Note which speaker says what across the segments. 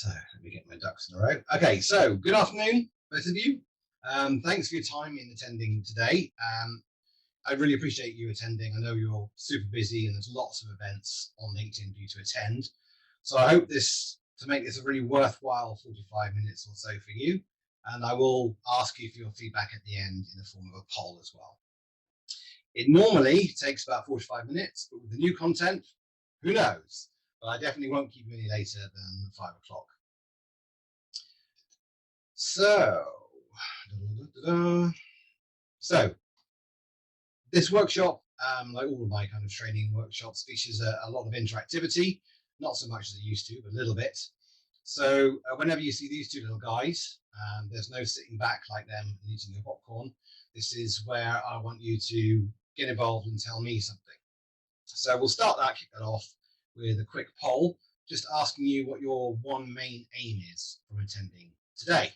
Speaker 1: So let me get my ducks in a row. Okay, so good afternoon, both of you. Thanks for your time in attending today. I really appreciate you attending. I know you're super busy and there's lots of events on LinkedIn for you to attend. So I hope to make this a really worthwhile 45 minutes or so for you. And I will ask you for your feedback at the end in the form of a poll as well. It normally takes about 45 minutes, but with the new content, who knows? But I definitely won't keep you any later than 5 o'clock. So this workshop, like all of my kind of training workshops, features a lot of interactivity, not so much as it used to, but a little bit. So whenever you see these two little guys, there's no sitting back like them and eating your popcorn. This is where I want you to get involved and tell me something. So we'll kick that off with a quick poll, just asking you what your one main aim is from attending today.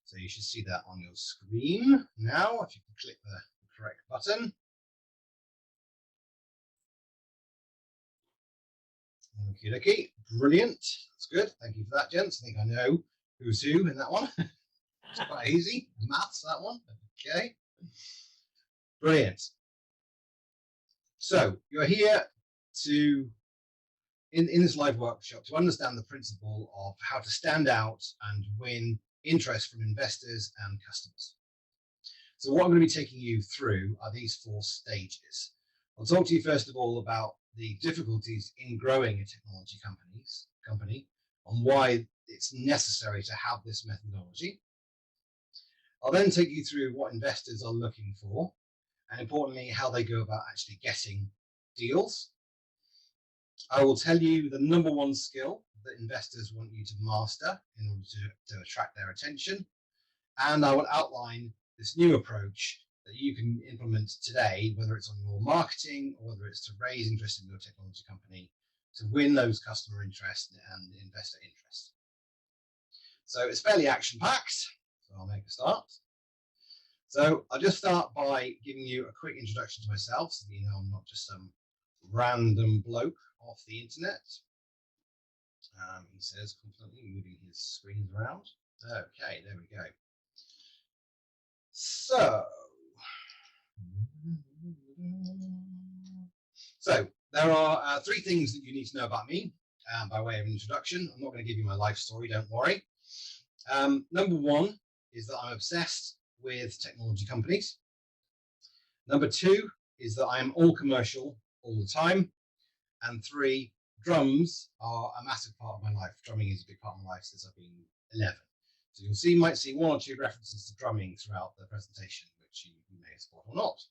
Speaker 1: So you should see that on your screen now, if you can click the correct button. Okie dokie, brilliant, that's good. Thank you for that, gents. I think I know who's who in that one. It's quite easy, maths, that one. Okay, brilliant. So you're here to, in this live workshop, to understand the principle of how to stand out and win interest from investors and customers. So what I'm going to be taking you through are these 4 stages. I'll talk to you first of all about the difficulties in growing a technology company and why it's necessary to have this methodology. I'll then take you through what investors are looking for and, importantly, how they go about actually getting deals. I will tell you the #1 skill that investors want you to master in order to attract their attention. And I will outline this new approach that you can implement today, whether it's on your marketing or whether it's to raise interest in your technology company, to win those customer interest and investor interest. So it's fairly action-packed, so I'll make a start. So I'll just start by giving you a quick introduction to myself, so that you know I'm not just some random bloke off the internet. He says, confidently moving his screens around. Okay, there we go. So there are 3 things that you need to know about me by way of introduction. I'm not going to give you my life story, don't worry. #1 is that I'm obsessed with technology companies. #2 is that I am all commercial all the time. And 3, drums are a massive part of my life. Drumming is a big part of my life since I've been 11. So you might see 1 or 2 references to drumming throughout the presentation, which you may spot or not.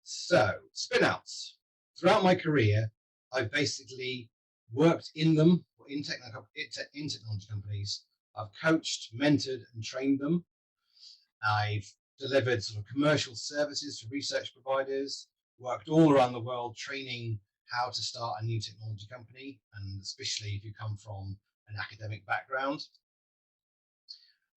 Speaker 1: So, spin-outs. Throughout my career, I've basically worked in them, in technology companies. I've coached, mentored, and trained them. I've delivered sort of commercial services to research providers, worked all around the world training how to start a new technology company, and especially if you come from an academic background.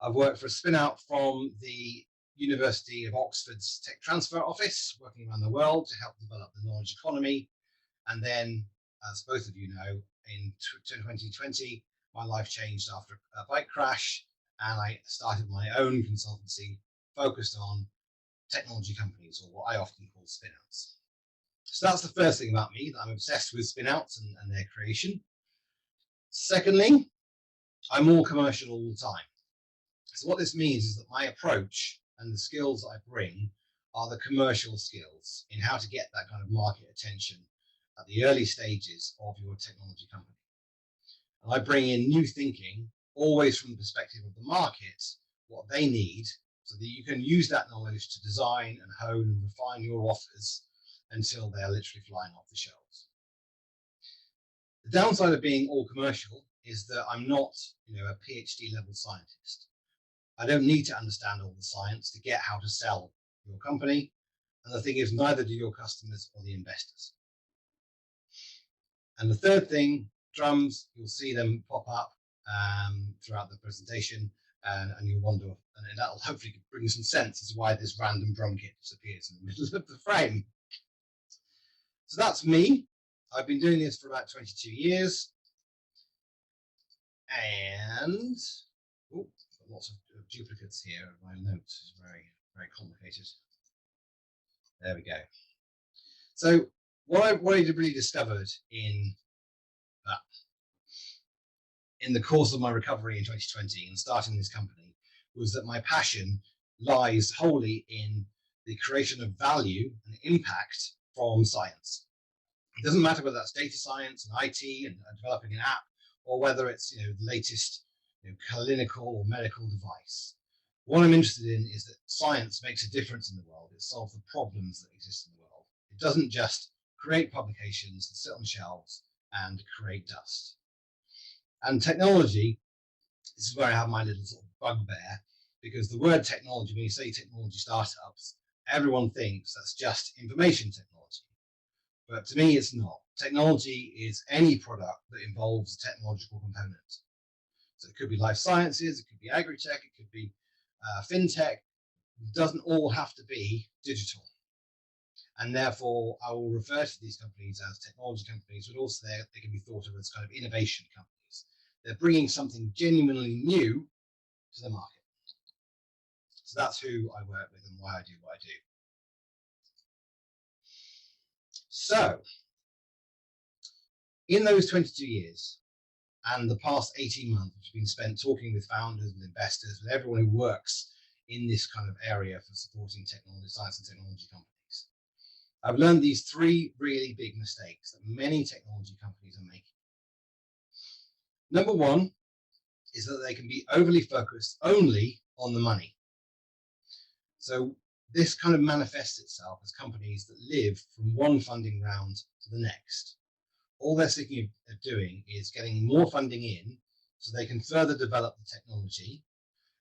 Speaker 1: I've worked for a spin-out from the University of Oxford's Tech Transfer Office, working around the world to help develop the knowledge economy. And then, as both of you know, in 2020, my life changed after a bike crash, and I started my own consultancy focused on technology companies, or what I often call spin-outs. So that's the first thing about me, that I'm obsessed with spin-outs and their creation. Secondly, I'm all commercial all the time. So what this means is that my approach and the skills I bring are the commercial skills in how to get that kind of market attention at the early stages of your technology company. And I bring in new thinking, always from the perspective of the market, what they need, so that you can use that knowledge to design and hone and refine your offers until they're literally flying off the shelves. The downside of being all commercial is that I'm not, a PhD level scientist. I don't need to understand all the science to get how to sell your company. And the thing is, neither do your customers or the investors. And the third thing, drums, you'll see them pop up throughout the presentation, and you'll wonder, and that'll hopefully bring some sense as to why this random drum kit disappears in the middle of the frame. So that's me. I've been doing this for about 22 years, and oh, lots of duplicates here. My notes is very complicated. There we go. So what I really discovered uh, in the course of my recovery in 2020 and starting this company was that my passion lies wholly in the creation of value and impact from science. It doesn't matter whether that's data science and IT and developing an app, or whether it's the latest clinical or medical device. What I'm interested in is that science makes a difference in the world. It solves the problems that exist in the world. It doesn't just create publications that sit on shelves and create dust. And technology, this is where I have my little sort of bugbear, because the word technology, when you say technology startups, everyone thinks that's just information technology. But to me, it's not. Technology is any product that involves a technological component. So it could be life sciences, it could be agri-tech, it could be fintech. It doesn't all have to be digital. And therefore, I will refer to these companies as technology companies, but also they can be thought of as kind of innovation companies. They're bringing something genuinely new to the market. So that's who I work with and why I do what I do. So in those 22 years and the past 18 months, which have been spent talking with founders, with investors, with everyone who works in this kind of area for supporting technology, science and technology companies, I've learned these three really big mistakes that many technology companies are making. Number one is that they can be overly focused only on the money. So this kind of manifests itself as companies that live from one funding round to the next. All they're thinking of doing is getting more funding in so they can further develop the technology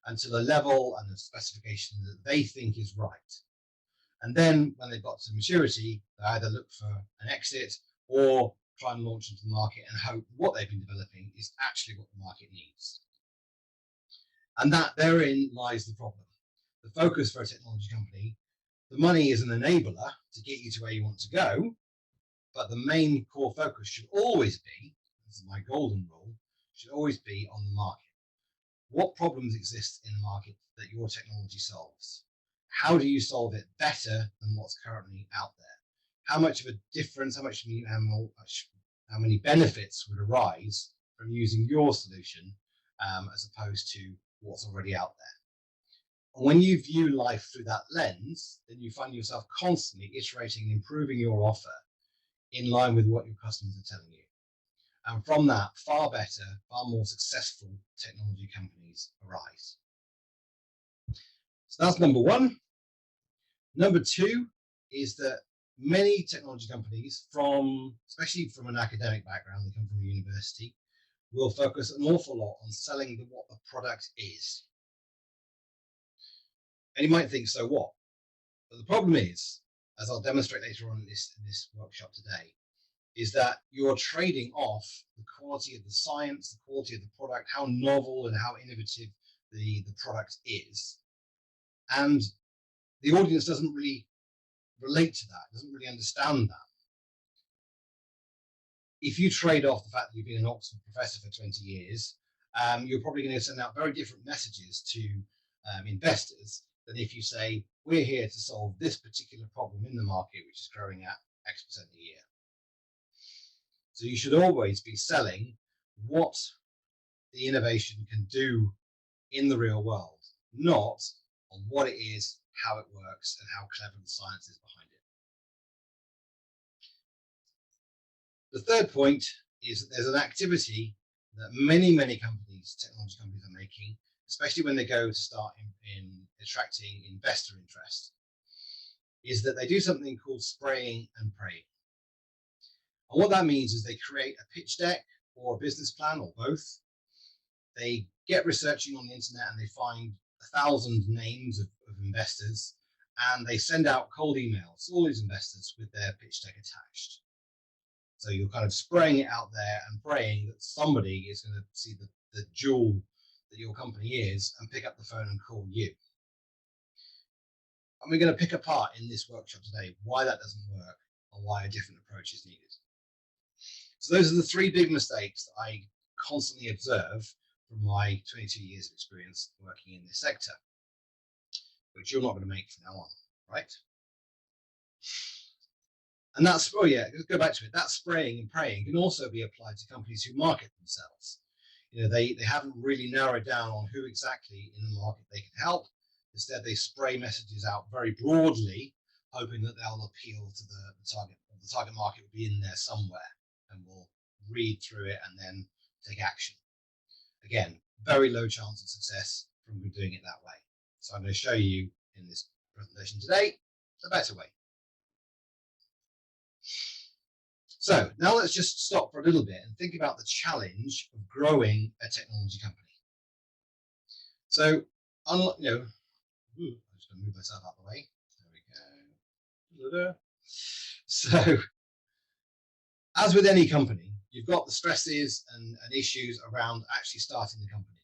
Speaker 1: and to the level and the specification that they think is right. And then when they've got to maturity, they either look for an exit or try and launch into the market and hope what they've been developing is actually what the market needs. And that therein lies the problem. The focus for a technology company, the money is an enabler to get you to where you want to go, but the main core focus should always be, this is my golden rule, should always be on the market. What problems exist in the market that your technology solves? How do you solve it better than what's currently out there? How much of a difference, how many benefits would arise from using your solution as opposed to what's already out there? And when you view life through that lens, then you find yourself constantly iterating and improving your offer in line with what your customers are telling you. And from that, far better, far more successful technology companies arise. So that's number one. Number two is that many technology companies, especially from an academic background, they come from a university, will focus an awful lot on selling what the product is. And you might think, so what? But the problem is, as I'll demonstrate later on in this workshop today, is that you're trading off the quality of the science, the quality of the product, how novel and how innovative the product is. And the audience doesn't really relate to that, doesn't really understand that. If you trade off the fact that you've been an Oxford professor for 20 years, you're probably going to send out very different messages to investors than if you say, we're here to solve this particular problem in the market, which is growing at X% a year. So you should always be selling what the innovation can do in the real world, not on what it is, how it works, and how clever the science is behind it. The third point is that there's an activity that many companies, technology companies, are making, especially when they go to start in attracting investor interest, is that they do something called spraying and praying. And what that means is they create a pitch deck or a business plan or both. They get researching on the internet and they find 1,000 names of investors, and they send out cold emails to all these investors with their pitch deck attached. So you're kind of spraying it out there and praying that somebody is going to see the jewel that your company is and pick up the phone and call you. And we're going to pick apart in this workshop today why that doesn't work and why a different approach is needed. So those are the three big mistakes that I constantly observe from my 22 years of experience working in this sector, which you're not going to make from now on, right? And that's, oh yeah, let's go back to it. That spraying and praying can also be applied to companies who market themselves. You know, they haven't really narrowed down on who exactly in the market they can help. Instead, they spray messages out very broadly, hoping that they'll appeal to the target. The target market will be in there somewhere, and will read through it and then take action. Again, very low chance of success from doing it that way. So I'm going to show you in this presentation today a better way. So now let's just stop for a little bit and think about the challenge of growing a technology company. So, I'm just going to move myself out of the way. There we go. So, as with any company, you've got the stresses and issues around actually starting the company.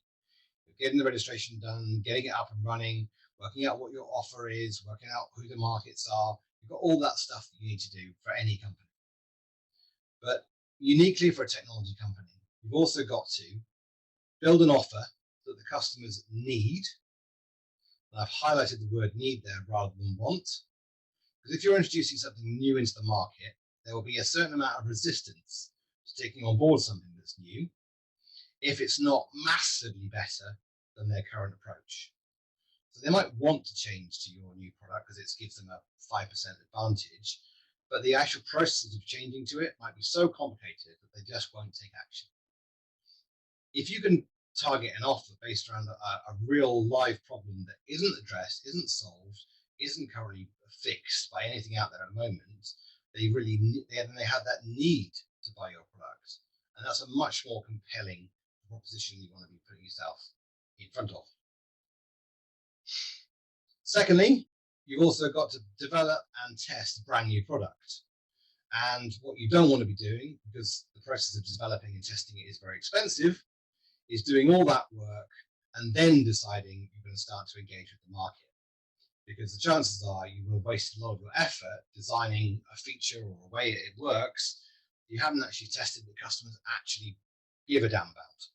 Speaker 1: Getting the registration done, getting it up and running, working out what your offer is, working out who the markets are. You've got all that stuff that you need to do for any company. But uniquely for a technology company, you've also got to build an offer that the customers need. And I've highlighted the word need there rather than want. Because if you're introducing something new into the market, there will be a certain amount of resistance to taking on board something that's new if it's not massively better than their current approach. So they might want to change to your new product because it gives them a 5% advantage, but the actual process of changing to it might be so complicated that they just won't take action. If you can target an offer based around a real live problem that isn't addressed, isn't solved, isn't currently fixed by anything out there at the moment, they have that need to buy your product, and that's a much more compelling proposition you want to be putting yourself in front of. Secondly, you've also got to develop and test a brand new product. And what you don't want to be doing, because the process of developing and testing it is very expensive, is doing all that work and then deciding you're going to start to engage with the market. Because the chances are you will waste a lot of your effort designing a feature or a way it works you haven't actually tested that customers actually give a damn about.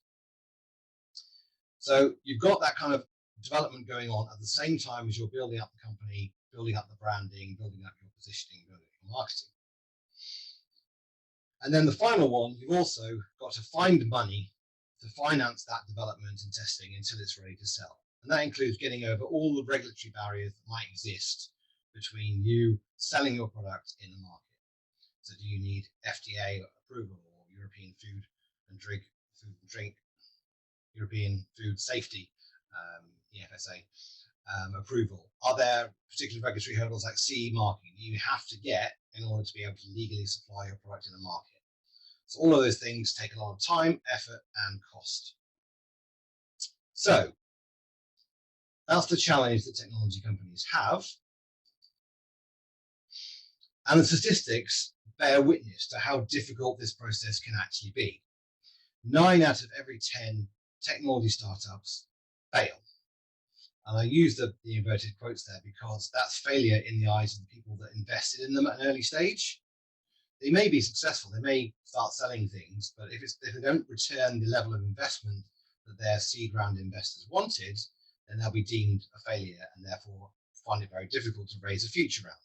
Speaker 1: So you've got that kind of development going on at the same time as you're building up the company, building up the branding, building up your positioning, building up your marketing. And then the final one, you've also got to find money to finance that development and testing until it's ready to sell. And that includes getting over all the regulatory barriers that might exist between you selling your product in the market. So do you need FDA approval or European Food and Drink, European Food Safety, EFSA approval? Are there particular regulatory hurdles like CE marking you have to get in order to be able to legally supply your product in the market? So all of those things take a lot of time, effort, and cost. So that's the challenge that technology companies have. And the statistics bear witness to how difficult this process can actually be. 9 out of every 10 technology startups fail. And I use the inverted quotes there because that's failure in the eyes of the people that invested in them at an early stage. They may be successful, they may start selling things, but if they don't return the level of investment that their seed round investors wanted, then they'll be deemed a failure and therefore find it very difficult to raise a future round.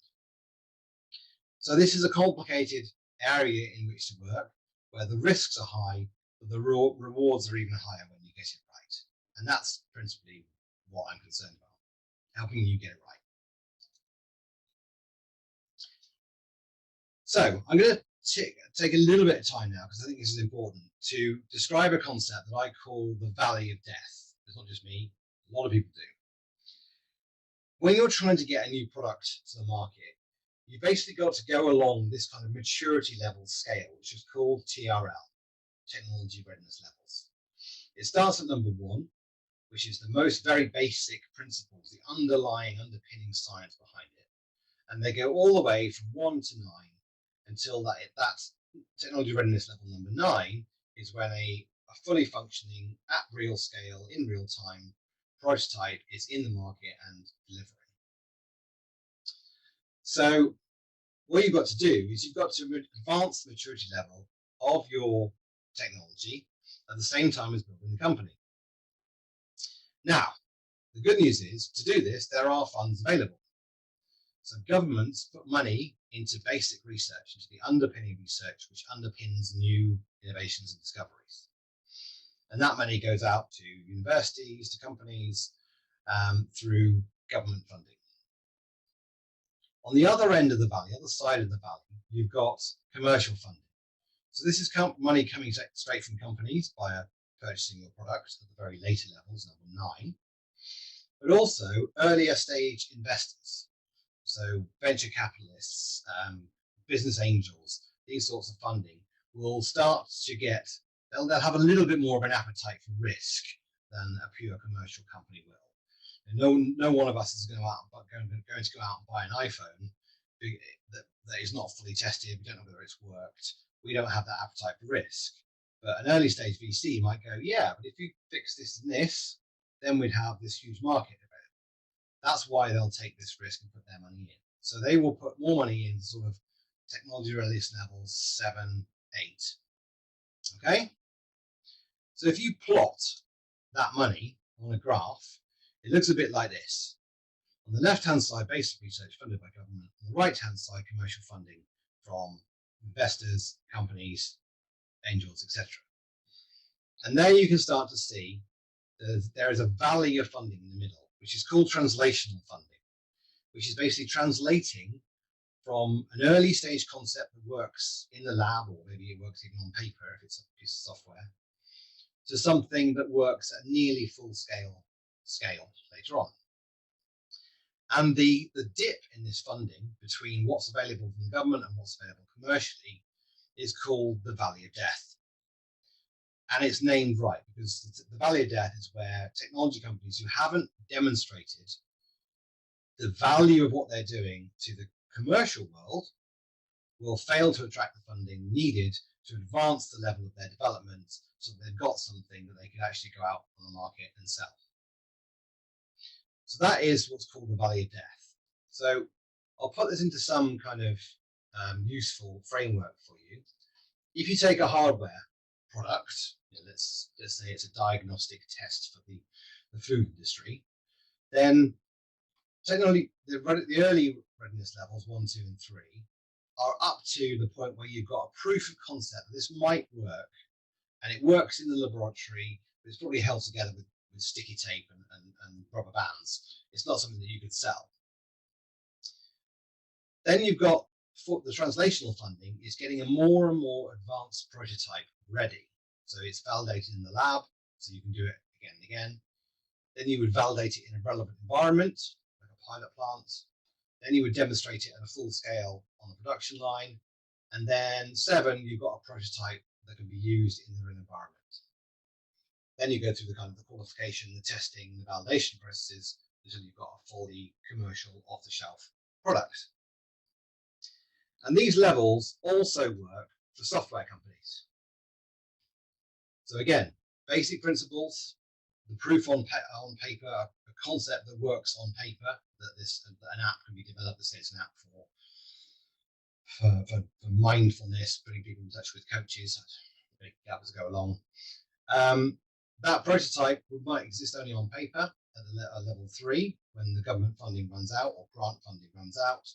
Speaker 1: So this is a complicated area in which to work, where the risks are high, but the rewards are even higher when you get it right. And that's principally what I'm concerned about, helping you get it right. So I'm going to take a little bit of time now, because I think this is important, to describe a concept that I call the valley of death. It's not just me, a lot of people do. When you're trying to get a new product to the market, you basically got to go along this kind of maturity level scale, which is called TRL, Technology Readiness Levels. It starts at number 1, which is the most very basic principles, the underlying underpinning science behind it. And they go all the way from 1 to 9 until that's technology readiness level number 9 is when a fully functioning at real scale, in real time prototype is in the market and delivering. So what you've got to do is you've got to advance the maturity level of your technology at the same time as building the company. Now, the good news is, to do this, there are funds available. So governments put money into basic research, into the underpinning research, which underpins new innovations and discoveries. And that money goes out to universities, to companies, through government funding. On the other end of the valley, other side of the valley, you've got commercial funding. So this is money coming straight from companies via purchasing your product at the very later levels, level 9, but also earlier stage investors. So venture capitalists, business angels, these sorts of funding will start to get, they'll have a little bit more of an appetite for risk than a pure commercial company will. And no one of us is going to go out and buy an iPhone that is not fully tested. We don't know whether it's worked. We don't have that appetite for risk. But an early stage VC might go, yeah, but if you fix this and this, then we'd have this huge market available. That's why they'll take this risk and put their money in. So they will put more money in sort of technology release levels 7, 8. Okay? So if you plot that money on a graph, it looks a bit like this. On the left-hand side, basic research funded by government. On the right-hand side, commercial funding from investors, companies, angels, etc. And there you can start to see there is a valley of funding in the middle, which is called translational funding, which is basically translating from an early stage concept that works in the lab, or maybe it works even on paper if it's a piece of software, to something that works at nearly full scale later on. And the dip in this funding between what's available from the government and what's available commercially is called the Valley of Death. And it's named right because the Valley of Death is where technology companies who haven't demonstrated the value of what they're doing to the commercial world will fail to attract the funding needed to advance the level of their development so that they've got something that they can actually go out on the market and sell. So that is what's called the Valley of Death. So I'll put this into some kind of useful framework for you. If you take a hardware product, let's say it's a diagnostic test for the food industry, then technically the early readiness levels 1, 2, and 3 are up to the point where you've got a proof of concept that this might work, and it works in the laboratory, but it's probably held together with sticky tape and rubber bands. It's not something that you could sell. Then you've got the translational funding is getting a more and more advanced prototype ready. So it's validated in the lab, so you can do it again and again. Then you would validate it in a relevant environment, like a pilot plant. Then you would demonstrate it at a full scale on the production line. And then 7, you've got a prototype that can be used in their environment. Then you go through the kind of the qualification, the testing, the validation processes until you've got a fully commercial off-the-shelf product. And these levels also work for software companies. So again, basic principles, the proof on paper, a concept that works on paper, that an app can be developed. Let's say it's an app for mindfulness, putting people in touch with coaches, big gaps go along. That prototype might exist only on paper at level 3 when the government funding runs out or grant funding runs out.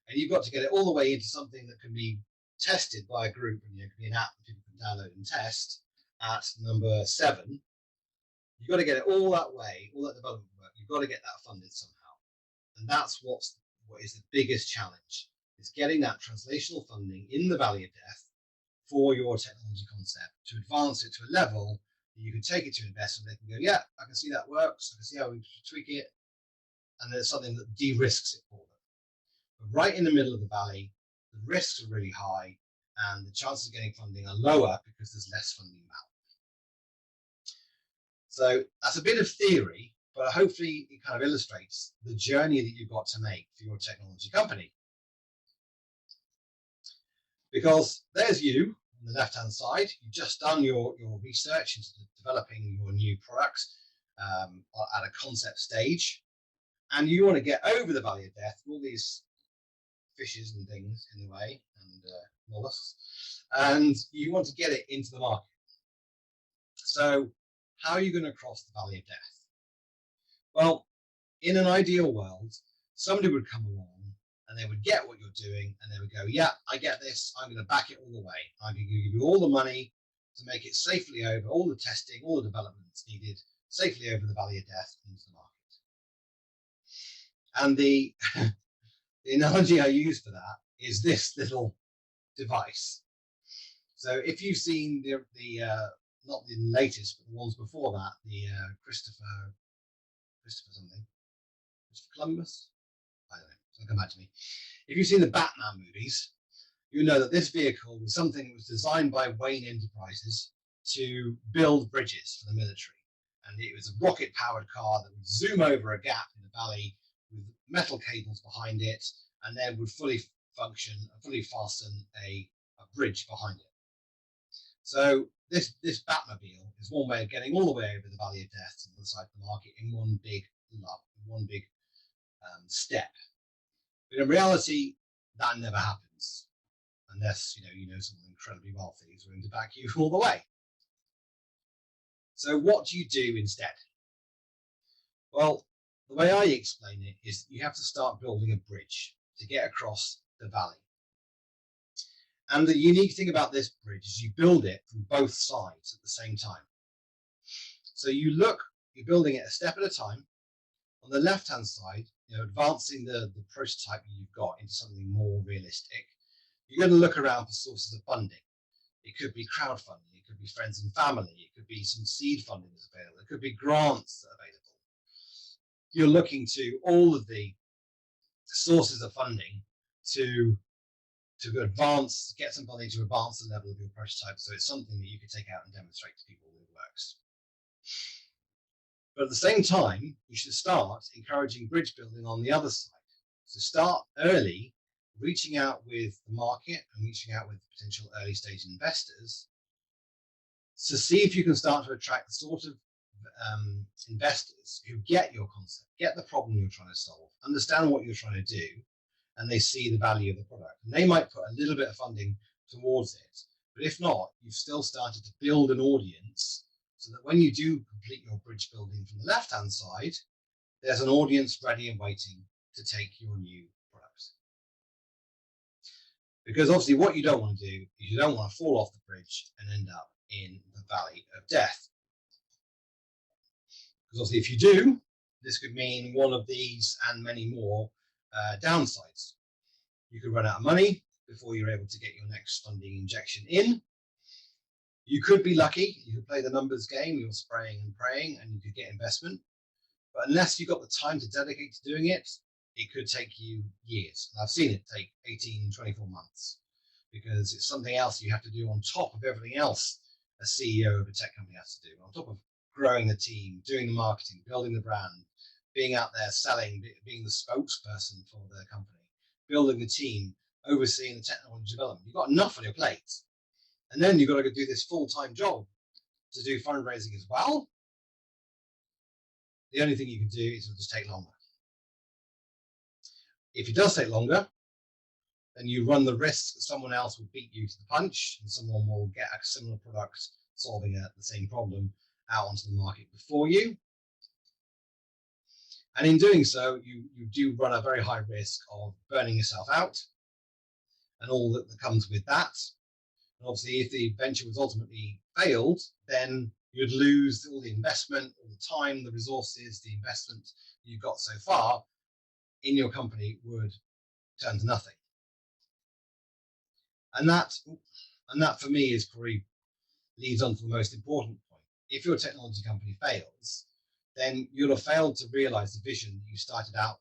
Speaker 1: And you've got to get it all the way into something that can be tested by a group, and it can be an app that people can download and test at number 7. You've got to get it all that way, all that development work. You've got to get that funded somehow. And that's what is the biggest challenge, is getting that translational funding in the Valley of Death for your technology concept to advance it to a level that you can take it to investors. They can go, yeah, I can see that works. I can see how we tweak it. And there's something that de-risks it for them. But right in the middle of the valley, the risks are really high and the chances of getting funding are lower because there's less funding about. So that's a bit of theory, but hopefully it kind of illustrates the journey that you've got to make for your technology company. Because there's you on the left-hand side. You've just done your research into developing your new products at a concept stage, and you want to get over the Valley of Death, all these fishes and things in the way, and mollusks, and you want to get it into the market. So how are you going to cross the valley of death? Well, in an ideal world, somebody would come along and they would get what you're doing and they would go, yeah, I get this. I'm going to back it all the way. I'm going to give you all the money to make it safely over, all the testing, all the development that's needed, safely over the valley of death into the market. And the, the analogy I use for that is this little device. So if you've seen the not the latest, but the ones before that, the Christopher something, Christopher Columbus, I don't know, it'll come back to me. If you've seen the Batman movies, you know that this vehicle was something that was designed by Wayne Enterprises to build bridges for the military. And it was a rocket-powered car that would zoom over a gap in the valley with metal cables behind it, and then would fully function, fully fasten a bridge behind it. So this Batmobile is one way of getting all the way over the valley of death to the other side of the market in one big step. But in reality, that never happens unless you know someone incredibly wealthy is willing to back you all the way. So what do you do instead? Well, the way I explain it is you have to start building a bridge to get across the valley. And the unique thing about this bridge is you build it from both sides at the same time. So you're building it a step at a time. On the left-hand side, advancing the prototype you've got into something more realistic. You're going to look around for sources of funding. It could be crowdfunding, it could be friends and family, it could be some seed funding that's available, it could be grants that are available. You're looking to all of the sources of funding to advance, get some funding to advance the level of your prototype, so it's something that you can take out and demonstrate to people that it works. But at the same time, you should start encouraging bridge building on the other side. So start early, reaching out with the market and reaching out with potential early stage investors to see if you can start to attract the sort of investors who get your concept, get the problem you're trying to solve, understand what you're trying to do, and they see the value of the product. And they might put a little bit of funding towards it, but if not, you've still started to build an audience so that when you do complete your bridge building from the left-hand side, there's an audience ready and waiting to take your new product. Because obviously what you don't want to do is you don't want to fall off the bridge and end up in the valley of death. Because obviously if you do, this could mean one of these and many more downsides. You could run out of money before you're able to get your next funding injection in. You could be lucky, you could play the numbers game, you're spraying and praying, and you could get investment. But unless you've got the time to dedicate to doing it, it could take you years. And I've seen it take 18, 24 months because it's something else you have to do on top of everything else a CEO of a tech company has to do. On top of growing the team, doing the marketing, building the brand, being out there selling, being the spokesperson for the company, building the team, overseeing the technology development. You've got enough on your plate. And then you've got to go do this full-time job to do fundraising as well. The only thing you can do is it'll just take longer. If it does take longer, then you run the risk that someone else will beat you to the punch and someone will get a similar product solving the same problem out onto the market before you. And in doing so, you do run a very high risk of burning yourself out and all that comes with that. And obviously, if the venture was ultimately failed, then you'd lose all the investment, all the time, the resources, the investment you've got so far in your company would turn to nothing. And that for me is probably leads on to the most important point. If your technology company fails, then you'll have failed to realize the vision you started out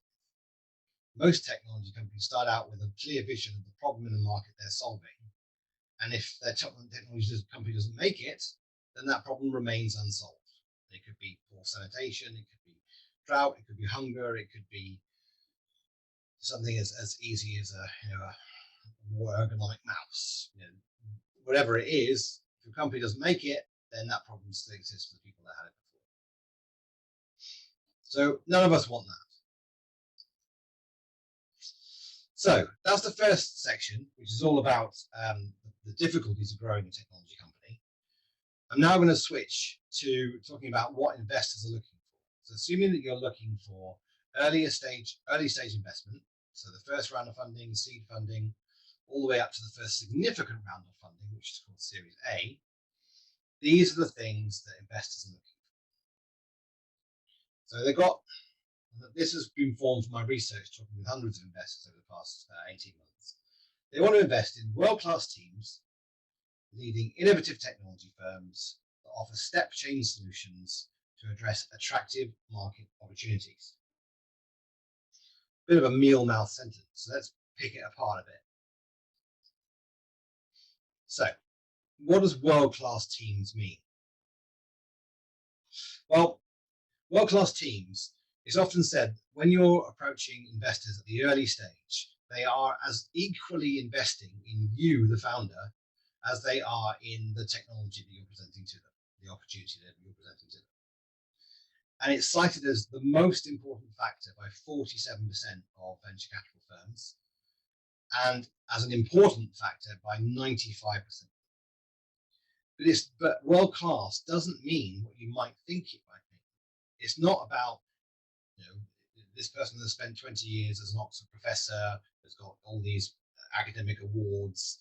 Speaker 1: with. Most technology companies start out with a clear vision of the problem in the market they're solving. And if their technology company doesn't make it, then that problem remains unsolved. It could be poor sanitation, it could be drought, it could be hunger, it could be something as easy as a more ergonomic mouse. Whatever it is, if your company doesn't make it, then that problem still exists for the people that had it before. So none of us want that. So that's the first section, which is all about the difficulties of growing a technology company. I'm now going to switch to talking about what investors are looking for. So assuming that you're looking for early stage investment, so the first round of funding, seed funding, all the way up to the first significant round of funding, which is called Series A, these are the things that investors are looking for. So they've got, this has been formed from my research, talking with hundreds of investors over the past 18 months. They want to invest in world-class teams, leading innovative technology firms that offer step change solutions to address attractive market opportunities. Bit of a meal mouth sentence, so let's pick it apart a bit. So, what does world-class teams mean? Well, world-class teams, it's often said when you're approaching investors at the early stage, they are as equally investing in you, the founder, as they are in the technology that you're presenting to them, the opportunity that you're presenting to them. And it's cited as the most important factor by 47% of venture capital firms, and as an important factor by 95%. But world class doesn't mean what you might think it might mean. It's not about, you know, this person has spent 20 years as an Oxford professor, has got all these academic awards,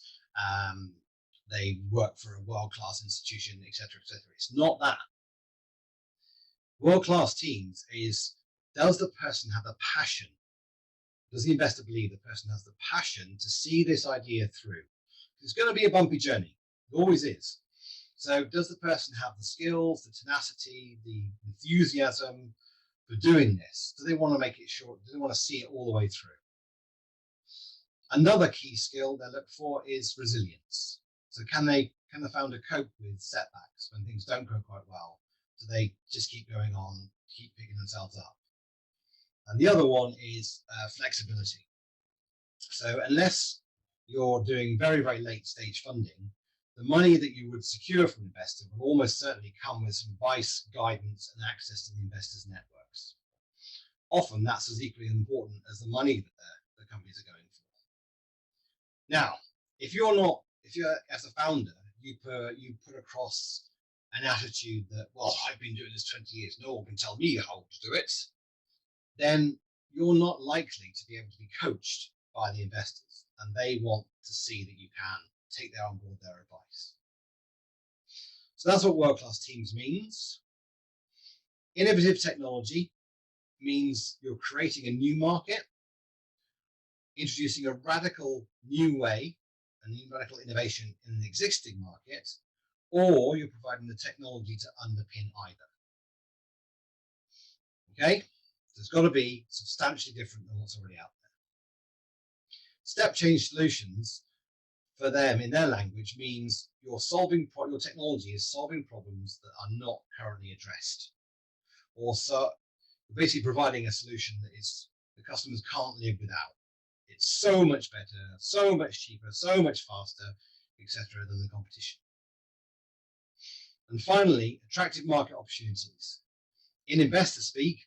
Speaker 1: they work for a world class institution, etc., etc. It's not that. World class teams is, does the person have the passion? Does the investor believe the person has the passion to see this idea through? It's going to be a bumpy journey. It always is. So does the person have the skills, the tenacity, the enthusiasm for doing this? Do they want to make it short? Do they want to see it all the way through? Another key skill they look for is resilience. So can the founder cope with setbacks when things don't go quite well? Do they just keep going on, keep picking themselves up? And the other one is flexibility. So unless you're doing very, very late stage funding, the money that you would secure from an investor will almost certainly come with some advice, guidance, and access to the investor's networks. Often that's as equally important as the money that the companies are going for. Now, if you're as a founder, you put across an attitude that, well, I've been doing this 20 years, no one can tell me how to do it, then you're not likely to be able to be coached by the investors, and they want to see that you can take on board their advice. So that's what world-class teams means. Innovative technology means you're creating a new market, introducing a radical new way, a new radical innovation in an existing market, or you're providing the technology to underpin either. Okay, so it's got to be substantially different than what's already out there. Step change solutions for them in their language means your technology is solving problems that are not currently addressed, or so basically providing a solution that is the customers can't live without. It's so much better, so much cheaper, so much faster, etc., than the competition. And finally, attractive market opportunities. In investor speak,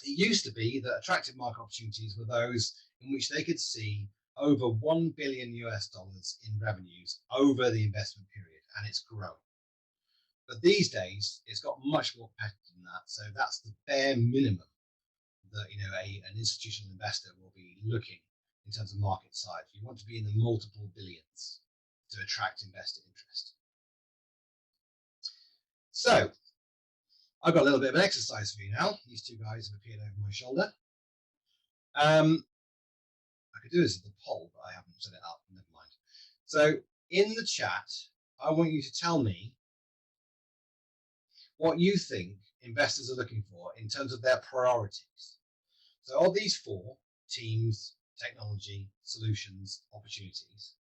Speaker 1: it used to be that attractive market opportunities were those in which they could see over $1 billion in revenues over the investment period, and it's growing. But these days, it's got much more competitive than that. So that's the bare minimum that an institutional investor will be looking in terms of market size. You want to be in the multiple billions to attract investor interest. So I've got a little bit of an exercise for you now. These two guys have appeared over my shoulder. I could do this as a poll, but I haven't set it up. Never mind. So in the chat, I want you to tell me what you think investors are looking for in terms of their priorities. So of these four, teams, technology, solutions, opportunities,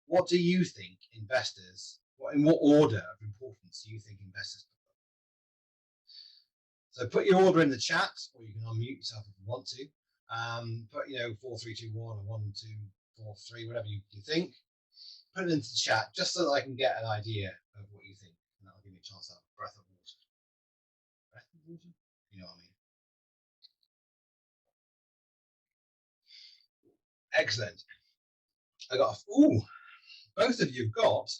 Speaker 1: what do you think investors, in what order of importance do you think investors put them? So put your order in the chat, or you can unmute yourself if you want to. Put 4, 3, 2, 1, or 1, 2, 4, 3, whatever you think. Put it into the chat just so that I can get an idea of what you think, and that'll give me a chance to have a breath of water. Breath of water? You know what I mean? Excellent. Ooh, both of you have got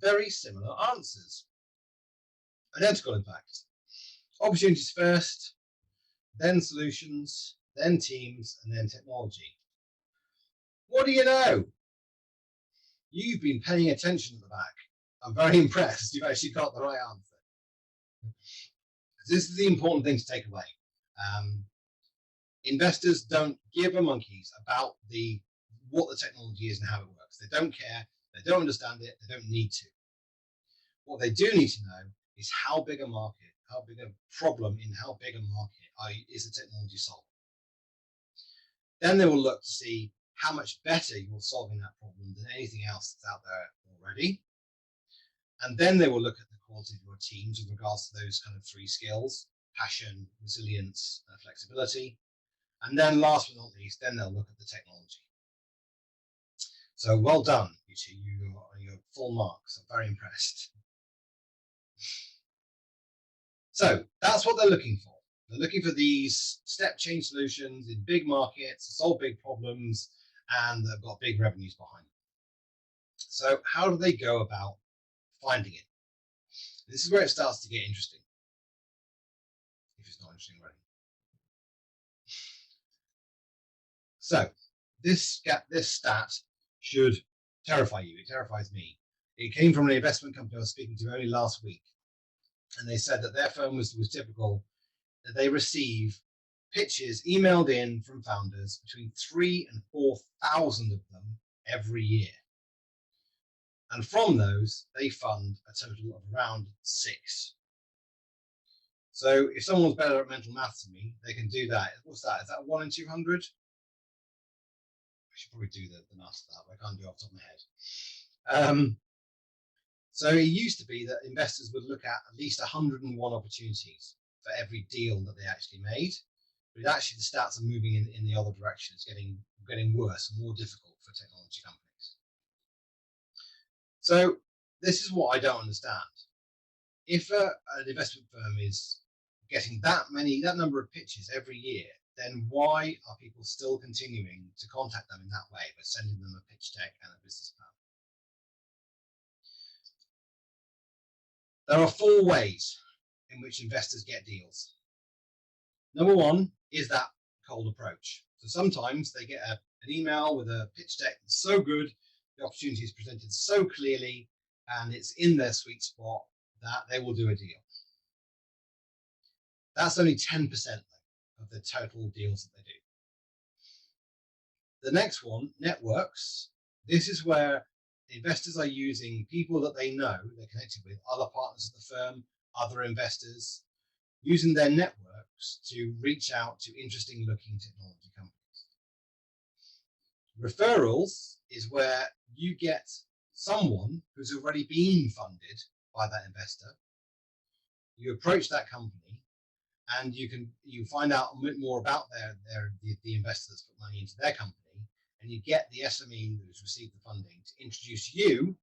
Speaker 1: very similar answers. Identical, in fact. Opportunities first, then solutions, then teams, and then technology. What do you know? You've been paying attention at the back. I'm very impressed. You've actually got the right answer. This is the important thing to take away. Investors don't give a monkeys about what the technology is and how it works. They don't care. They don't understand it. They don't need to. What they do need to know is how big a market, how big a problem in how big a market is the technology solving. Then they will look to see how much better you're solving that problem than anything else that's out there already. And then they will look at the quality of your teams with regards to those kind of three skills: passion, resilience, and flexibility. And then last but not least, then they'll look at the technology. So well done, you two. You're full marks. I'm very impressed. So that's what they're looking for. They're looking for these step change solutions in big markets to solve big problems, and they've got big revenues behind them. So how do they go about finding it? This is where it starts to get interesting. If it's not interesting already. So this stat should terrify you. It terrifies me. It came from an investment company I was speaking to only last week, and they said that their firm was typical, that they receive pitches emailed in from founders, between 3,000 and 4,000 of them every year. And from those, they fund a total of around 6. So if someone's better at mental maths than me, they can do that. What's that? Is that 1 in 200? I should probably do the maths for that, but I can't do it off the top of my head. So it used to be that investors would look at least 101 opportunities for every deal that they actually made. But actually, the stats are moving in the other direction. It's getting worse and more difficult for technology companies. So this is what I don't understand. If an investment firm is getting that number of pitches every year, then why are people still continuing to contact them in that way by sending them a pitch deck and a business plan? There are 4 ways in which investors get deals. Number 1 is that cold approach. So sometimes they get an email with a pitch deck that's so good, the opportunity is presented so clearly, and it's in their sweet spot that they will do a deal. That's only 10% of the total deals that they do. The next one, networks. This is where investors are using people that they know, they're connected with, other partners of the firm, other investors, using their networks to reach out to interesting looking technology companies. Referrals is where you get someone who's already been funded by that investor. You approach that company and you find out a bit more about the investor that's put money into their company, and you get the SME who's received the funding to introduce you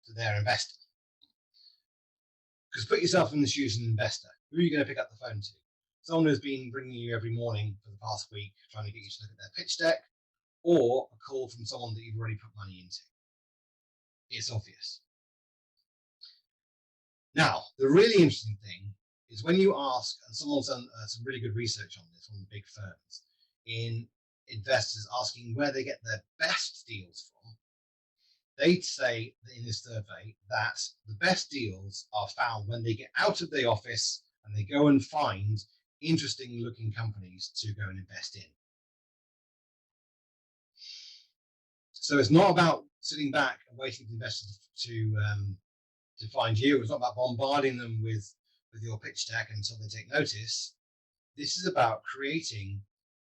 Speaker 1: to their investor. Because put yourself in the shoes of an investor. Who are you going to pick up the phone to? Someone who's been ringing you every morning for the past week trying to get you to look at their pitch deck, or a call from someone that you've already put money into. It's obvious. Now, the really interesting thing is when you ask, and someone's done some really good research on this, on the big firms, in investors asking where they get their best deals from, they say in this survey that the best deals are found when they get out of the office and they go and find interesting looking companies to go and invest in. So it's not about sitting back and waiting for investors to find you. It's not about bombarding them with your pitch deck until they take notice. This is about creating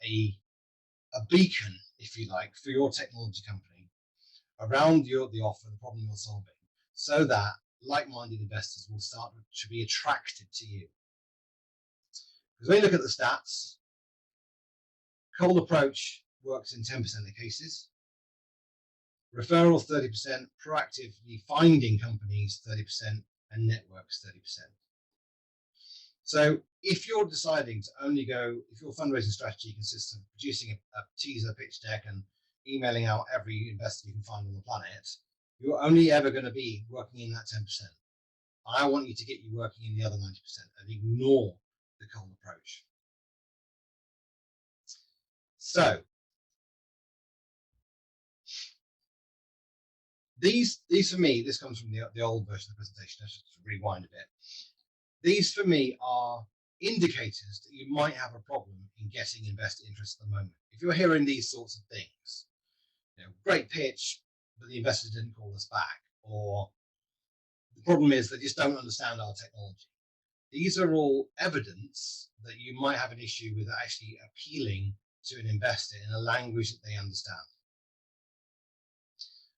Speaker 1: a beacon, if you like, for your technology company around the offer, the problem you're solving, so that like-minded investors will start to be attracted to you. Because when you look at the stats, cold approach works in 10% of cases, referrals 30%, proactively finding companies 30%, and networks 30%. So if you're deciding to only go, if your fundraising strategy consists of producing a teaser pitch deck and emailing out every investor you can find on the planet, you're only ever going to be working in that 10%. I want you to get you working in the other 90% and ignore the cold approach. So these for me, this comes from the old version of the presentation. Let's just rewind a bit. These for me are indicators that you might have a problem in getting investor interest at the moment. If you're hearing these sorts of things, great pitch, but the investors didn't call us back, or the problem is they just don't understand our technology. These are all evidence that you might have an issue with actually appealing to an investor in a language that they understand.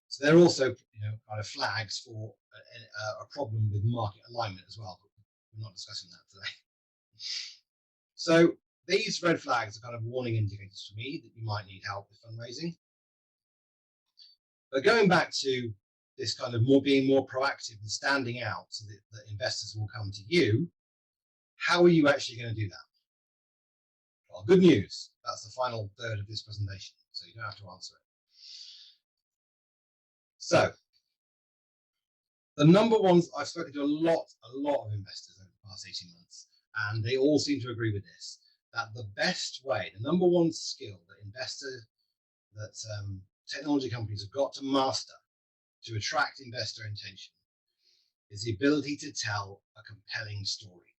Speaker 1: So they're also, kind of flags for a problem with market alignment as well, but we're not discussing that today. So these red flags are kind of warning indicators for me that you might need help with fundraising. But going back to this kind of being more proactive and standing out so that investors will come to you, how are you actually going to do that? Well, good news, that's the final third of this presentation, so you don't have to answer it. So the number one, I've spoken to a lot of investors over the past 18 months, and they all seem to agree with this, that the best way, the number one skill that technology companies have got to master to attract investor attention is the ability to tell a compelling story.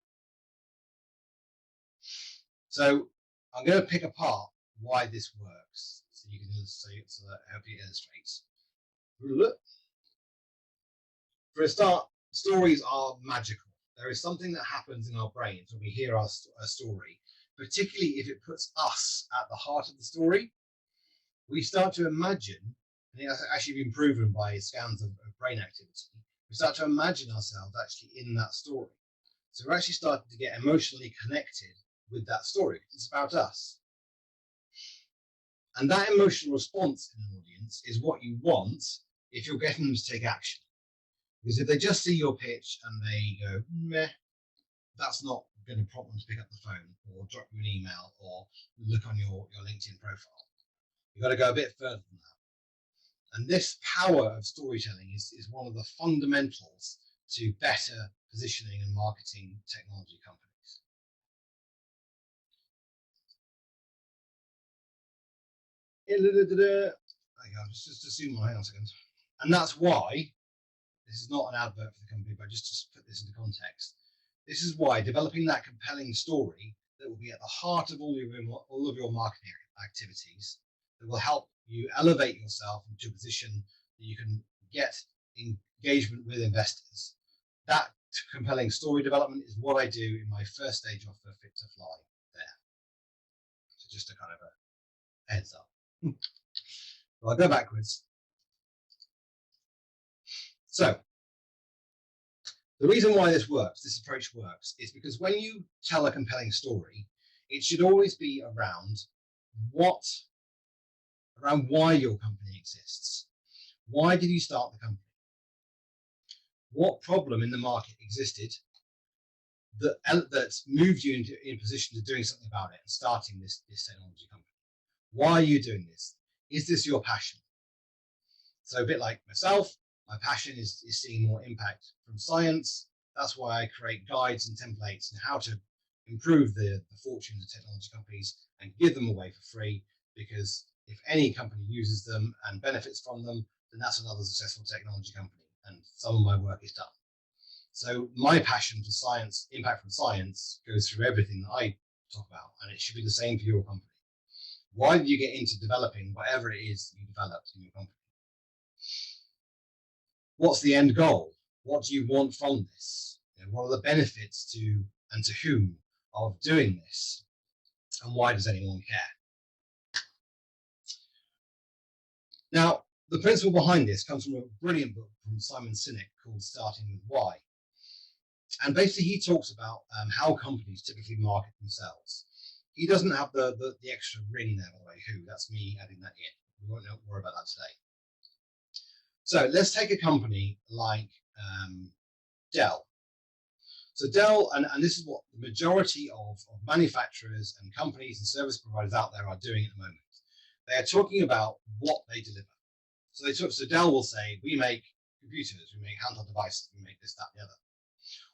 Speaker 1: So I'm going to pick apart why this works, so you can so that I hope it illustrates. For a start, stories are magical. There is something that happens in our brains when we hear a story, particularly if it puts us at the heart of the story. We start to imagine, and it's actually been proven by scans of brain activity, we start to imagine ourselves actually in that story. So we're actually starting to get emotionally connected with that story. It's about us. And that emotional response in an audience is what you want if you're getting them to take action. Because if they just see your pitch and they go, meh, that's not going to prompt them to pick up the phone or drop you an email or look on your LinkedIn profile. You've got to go a bit further than that. And this power of storytelling is one of the fundamentals to better positioning and marketing technology companies. Just zoom on, hang on a second. And that's why, this is not an advert for the company, but just to put this into context, this is why developing that compelling story that will be at the heart of all of your marketing activities, that will help you elevate yourself into a position that you can get engagement with investors. That compelling story development is what I do in my first stage offer, Fit to Fly, there. So just a kind of a heads up. Well, I'll go backwards. So the reason why this approach works, is because when you tell a compelling story, it should always be around why your company exists. Why did you start the company? What problem in the market existed that moved you into in a position to doing something about it and starting this technology company? Why are you doing this? Is this your passion? So a bit like myself, my passion is seeing more impact from science. That's why I create guides and templates on how to improve the fortunes of technology companies and give them away for free, because if any company uses them and benefits from them, then that's another successful technology company, and some of my work is done. So my passion for science, impact from science, goes through everything that I talk about, and it should be the same for your company. Why did you get into developing whatever it is that you developed in your company? What's the end goal? What do you want from this? What are the benefits to and to whom of doing this? And why does anyone care? Now, the principle behind this comes from a brilliant book from Simon Sinek called Starting with Why. And basically he talks about how companies typically market themselves. He doesn't have the extra ring there, by the way, who, that's me adding that in. We won't worry about that today. So let's take a company like Dell. So Dell, and this is what the majority of manufacturers and companies and service providers out there are doing at the moment. They are talking about what they deliver. So Dell will say, we make computers, we make handheld devices, we make this, that, and the other.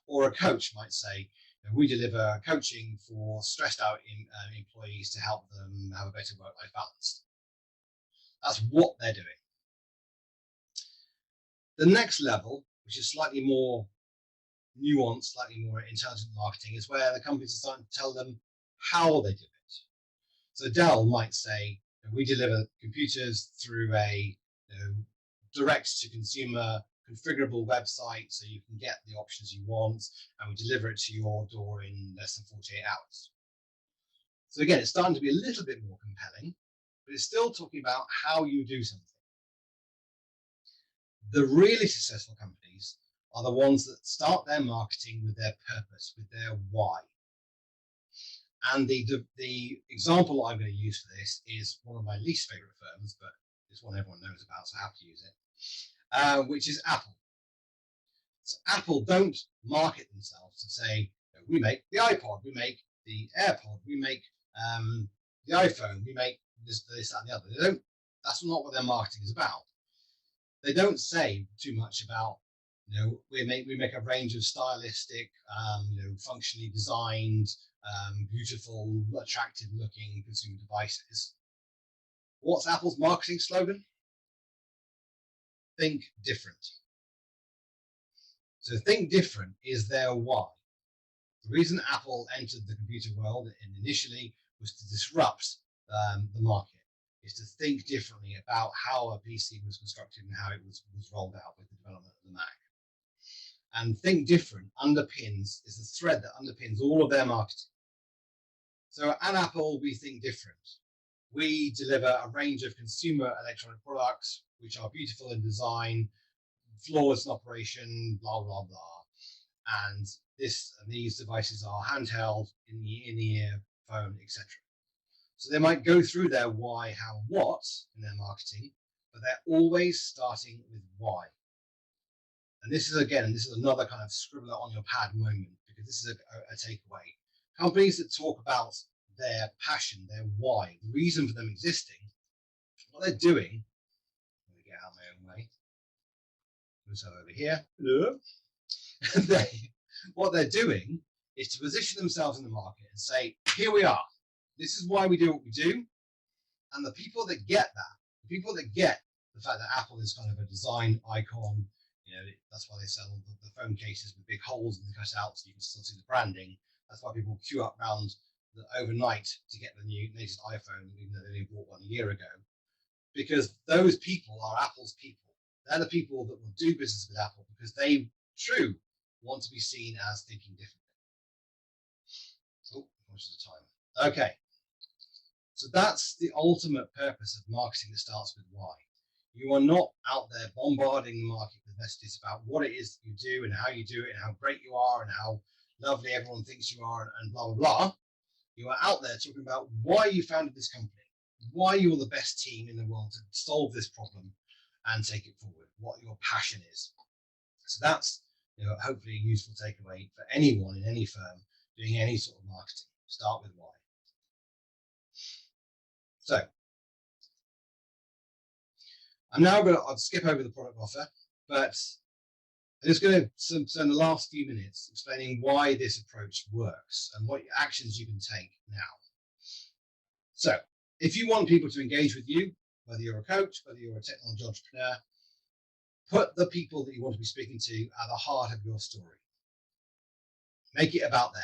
Speaker 1: Or a coach might say, we deliver coaching for stressed out employees to help them have a better work-life balance. That's what they're doing. The next level, which is slightly more nuanced, slightly more intelligent marketing, is where the companies are starting to tell them how they do it. So Dell might say, we deliver computers through a direct to consumer configurable website so you can get the options you want, and we deliver it to your door in less than 48 hours. So again, it's starting to be a little bit more compelling, but it's still talking about how you do something. The really successful companies are the ones that start their marketing with their purpose, with their why. And the example I'm going to use for this is one of my least favorite firms, but it's one everyone knows about, so I have to use it, which is Apple. So Apple don't market themselves to say, we make the iPod, we make the AirPod, we make the iPhone, we make this, that, and the other. They don't. That's not what their marketing is about. They don't say too much about, we make a range of stylistic, functionally designed, beautiful, attractive looking consumer devices. What's Apple's marketing slogan? Think different. So think different is their why. The reason Apple entered the computer world initially was to disrupt the market, is to think differently about how a PC was constructed and how it was rolled out with the development of the Mac. And think different is the thread that underpins all of their marketing. So at Apple, we think different. We deliver a range of consumer electronic products which are beautiful in design, flawless in operation, blah, blah, blah. And these devices are handheld, in the ear, phone, etc. So they might go through their why, how, what in their marketing, but they're always starting with why. And this is another kind of scribble it on your pad moment, because this is a takeaway. Companies that talk about their passion, their why, the reason for them existing, what they're doing, let me get out of my own way, move over here. What they're doing is to position themselves in the market and say, here we are. This is why we do what we do. And the people that get that, the people that get the fact that Apple is kind of a design icon, that's why they sell the phone cases with big holes in the cutout so you can still see the branding. That's why people queue up around overnight to get the latest iPhone, even though they only bought one a year ago. Because those people are Apple's people. They're the people that will do business with Apple because they want to be seen as thinking differently. Oh, how much is the time? Okay. So that's the ultimate purpose of marketing that starts with why. You are not out there bombarding the market with messages about what it is that you do and how you do it and how great you are and how lovely everyone thinks you are and blah, blah, blah. You are out there talking about why you founded this company, why you're the best team in the world to solve this problem and take it forward, what your passion is. So that's hopefully a useful takeaway for anyone in any firm doing any sort of marketing. Start with why. So I'll skip over the product offer, but I'm just going to spend the last few minutes explaining why this approach works and what actions you can take now. So if you want people to engage with you, whether you're a coach, whether you're a technology entrepreneur, put the people that you want to be speaking to at the heart of your story. Make it about them.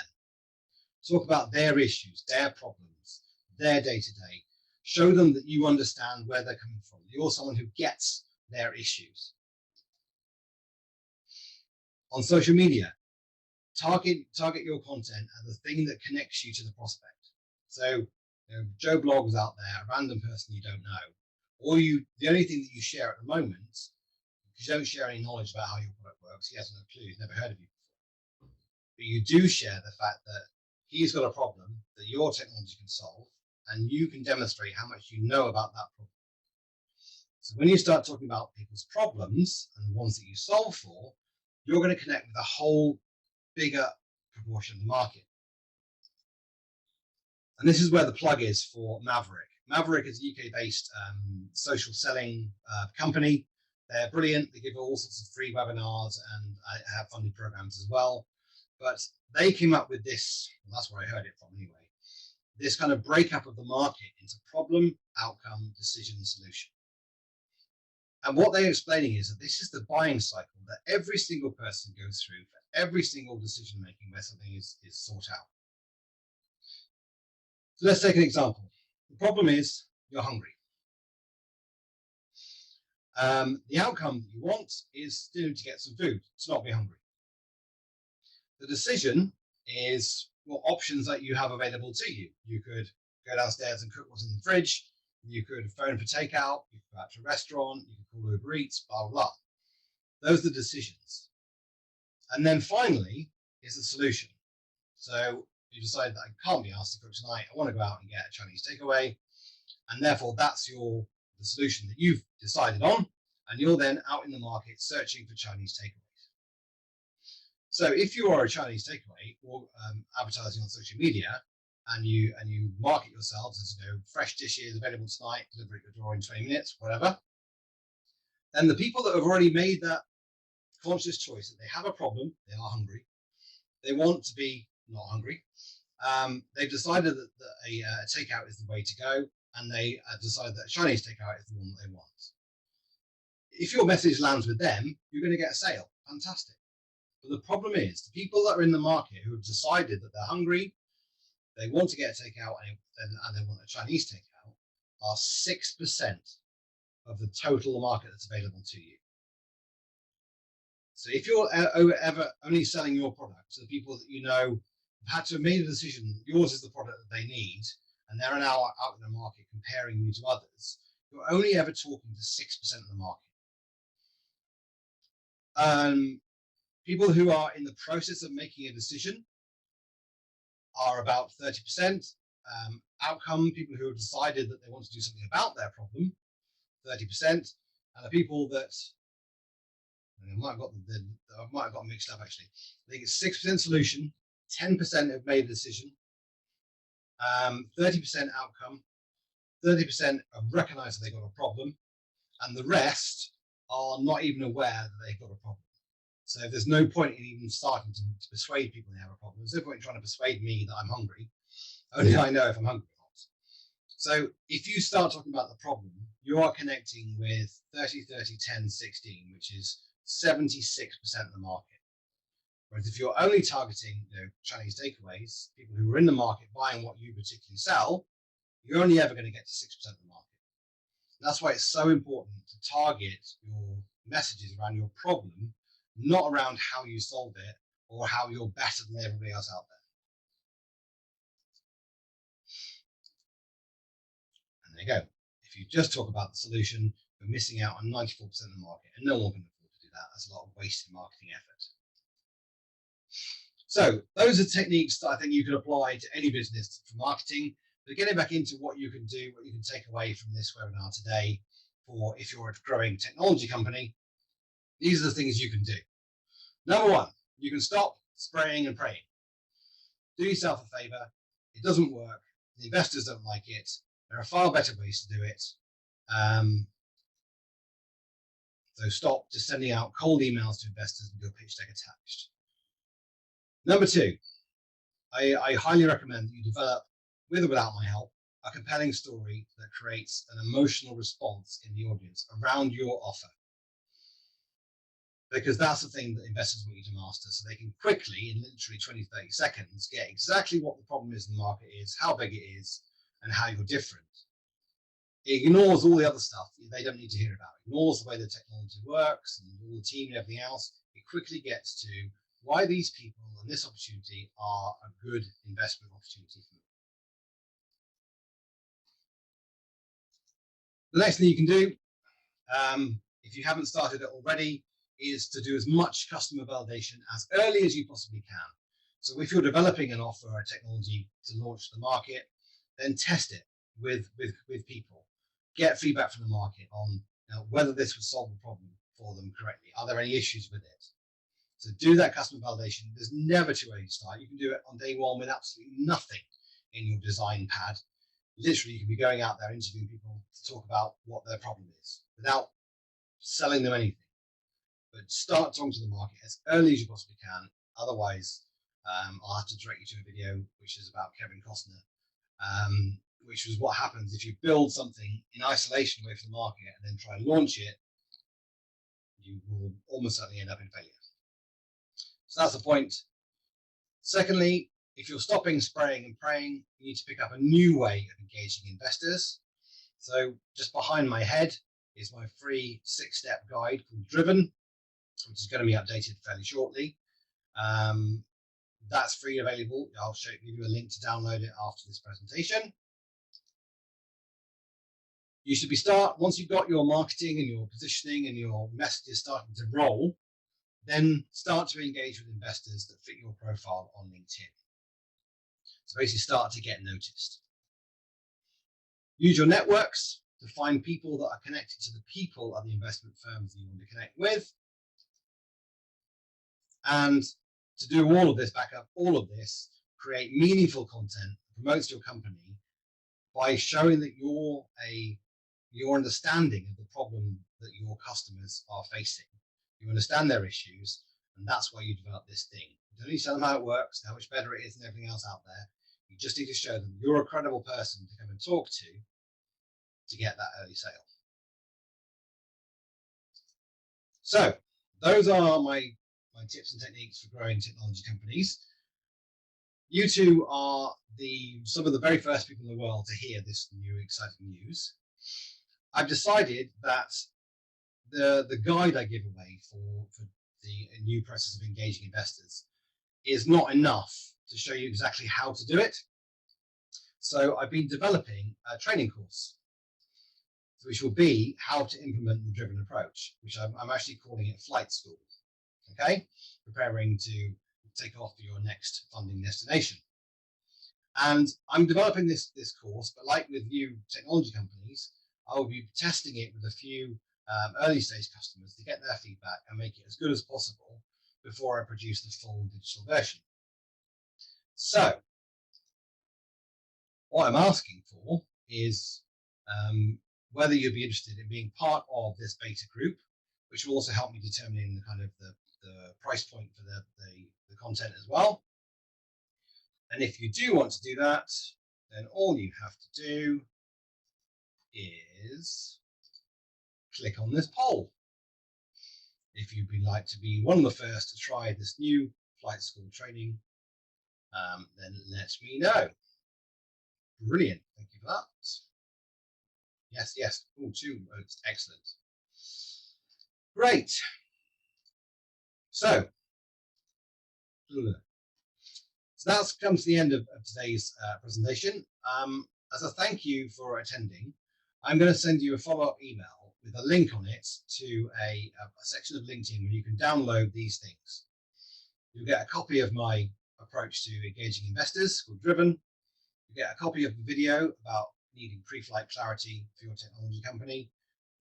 Speaker 1: Talk about their issues, their problems, their day-to-day. Show them that you understand where they're coming from. You're someone who gets their issues. On social media, target your content at the thing that connects you to the prospect. So Joe Blogg's out there, a random person you don't know, or the only thing that you share at the moment, you don't share any knowledge about how your product works. He hasn't a clue. He's never heard of you before. But you do share the fact that he's got a problem that your technology can solve, and you can demonstrate how much you know about that problem. So when you start talking about people's problems and the ones that you solve for, you're going to connect with a whole bigger proportion of the market. And this is where the plug is for Maverick. Maverick is a UK-based social selling company. They're brilliant. They give all sorts of free webinars and have funded programs as well. But they came up with this, well, that's where I heard it from anyway, this kind of breakup of the market into problem, outcome, decision, solution. And what they're explaining is that this is the buying cycle that every single person goes through for every single decision making where something is sought out. So let's take an example. The problem is you're hungry. The outcome that you want is still to get some food, to not be hungry. The decision is what options that you have available to you. You could go downstairs and cook what's in the fridge. You could phone for takeout. You could go out to a restaurant. You could call Uber Eats, blah, blah, blah. Those are the decisions. And then finally is the solution. So you decide that I can't be asked to cook tonight. I want to go out and get a Chinese takeaway. And therefore, that's the solution that you've decided on. And you're then out in the market searching for Chinese takeaways. So if you are a Chinese takeaway or advertising on social media, and you market yourselves as, fresh dishes available tonight, deliver at your door in 20 minutes, whatever, then the people that have already made that conscious choice that they have a problem, they are hungry, they want to be not hungry, they've decided that a takeout is the way to go, and they decide that a Chinese takeout is the one that they want. If your message lands with them, you're going to get a sale. Fantastic. But the problem is the people that are in the market who have decided that they're hungry, they want to get a takeout and they want a Chinese takeout are 6% of the total market that's available to you. So if you're ever only selling your product to the people that you know have had to have made a decision that yours is the product that they need, and they're now out in the market comparing you to others, you're only ever talking to 6% of the market. People who are in the process of making a decision are about 30%. Outcome, people who have decided that they want to do something about their problem, 30%. And the people that I might have got mixed up actually. I think it's 6% solution, 10% have made a decision, 30% outcome, 30% have recognized that they've got a problem, and the rest are not even aware that they've got a problem. So there's no point in even starting to persuade people they have a problem. There's no point in trying to persuade me that I'm hungry. Only I know if I'm hungry or not. So if you start talking about the problem, you are connecting with 30, 30, 10, 16, which is 76% of the market. Whereas if you're only targeting Chinese takeaways, people who are in the market buying what you particularly sell, you're only ever going to get to 6% of the market. And that's why it's so important to target your messages around your problem, not around how you solve it or how you're better than everybody else out there. And there you go. If you just talk about the solution, you're missing out on 94% of the market, and no one can afford to do that. That's a lot of wasted marketing effort. So those are techniques that I think you can apply to any business for marketing. But getting back into what you can do, what you can take away from this webinar today, for if you're a growing technology company, these are the things you can do. Number one, you can stop spraying and praying. Do yourself a favor. It doesn't work. The investors don't like it. There are far better ways to do it. So stop just sending out cold emails to investors with your pitch deck attached. Number two, I highly recommend that you develop, with or without my help, a compelling story that creates an emotional response in the audience around your offer. Because that's the thing that investors want you to master, so they can quickly, in literally 20, 30 seconds, get exactly what the problem is in the market is, how big it is, and how you're different. It ignores all the other stuff they don't need to hear about. It ignores the way the technology works and all the team and everything else. It quickly gets to why these people and this opportunity are a good investment opportunity for them. The next thing you can do, if you haven't started it already, is to do as much customer validation as early as you possibly can. So if you're developing an offer or a technology to launch the market, then test it with people. Get feedback from the market on whether this would solve the problem for them correctly. Are there any issues with it? So do that customer validation. There's never too early to start. You can do it on day one with absolutely nothing in your design pad. literally you can be going out there interviewing people to talk about what their problem is without selling them anything. But start talking to the market as early as you possibly can. Otherwise, I'll have to direct you to a video which is about Kevin Costner, which was what happens if you build something in isolation away from the market and then try and launch it. You will almost certainly end up in failure. So that's the point. Secondly, if you're stopping spraying and praying, you need to pick up a new way of engaging investors. So just behind my head is my free 6-step guide called Driven, which is going to be updated fairly shortly. That's free and available. I'll give you a link to download it after this presentation. You should once you've got your marketing and your positioning and your messages starting to roll, then start to engage with investors that fit your profile on LinkedIn. So basically start to get noticed. Use your networks to find people that are connected to the people of the investment firms that you want to connect with. And to do all of this, back up all of this, create meaningful content that promotes your company by showing that your understanding of the problem that your customers are facing. You understand their issues, and that's why you develop this thing. You don't need to tell them how it works, how much better it is than everything else out there. You just need to show them you're a credible person to come and talk to get that early sale. So those are my tips and techniques for growing technology companies. You two are some of the very first people in the world to hear this new exciting news. I've decided that the guide I give away for the new process of engaging investors is not enough to show you exactly how to do it. So I've been developing a training course, which will be how to implement the Driven approach, which I'm actually calling it Flight School. Okay, preparing to take off for your next funding destination. And I'm developing this course, but like with new technology companies, I will be testing it with a few early stage customers to get their feedback and make it as good as possible before I produce the full digital version. So what I'm asking for is whether you'd be interested in being part of this beta group, which will also help me determine the kind of the price point for the content as well. And if you do want to do that, then all you have to do is click on this poll. If you'd like to be one of the first to try this new Flight School training, then let me know. Brilliant. Thank you for that. Yes, yes. Oh, 2 votes. Excellent. Great. So that's come to the end of today's presentation. As a thank you for attending, I'm going to send you a follow-up email with a link on it to a section of LinkedIn where you can download these things. You'll get a copy of my approach to engaging investors called Driven. You get a copy of the video about needing pre-flight clarity for your technology company.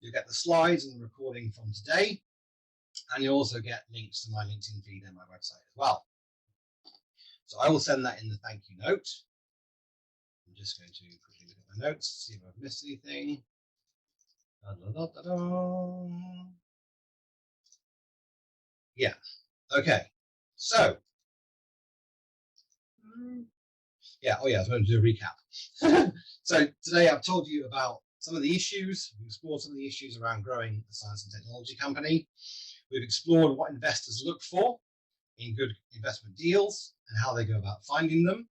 Speaker 1: You'll get the slides and the recording from today, and you'll also get links to my LinkedIn feed and my website as well. So I will send that in the thank you note. I'm just going to quickly look at my notes, see if I've missed anything. Yeah, okay. So, yeah, oh yeah, I was going to do a recap. So today I've told you about some of the issues, we've explored some of the issues around growing a science and technology company. We've explored what investors look for in good investment deals and how they go about finding them.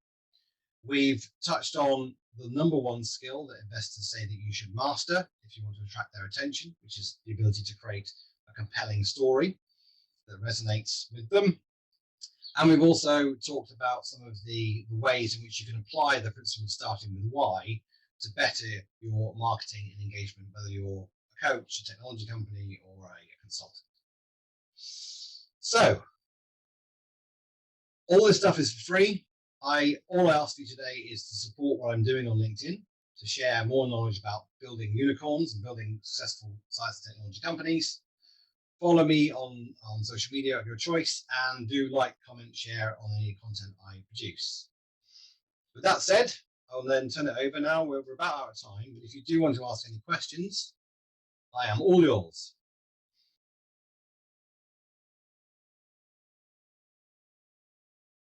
Speaker 1: We've touched on the #1 skill that investors say that you should master if you want to attract their attention, which is the ability to create a compelling story that resonates with them. And we've also talked about some of the ways in which you can apply the principle starting with why to better your marketing and engagement, whether you're a coach, a technology company, or a consultant. So all this stuff is free. All I ask you today is to support what I'm doing on LinkedIn, to share more knowledge about building unicorns and building successful science and technology companies. Follow me on social media of your choice, and do like, comment, share on any content I produce. With that said, I I'll then turn it over now. We're about out of time, but if you do want to ask any questions, I am all yours.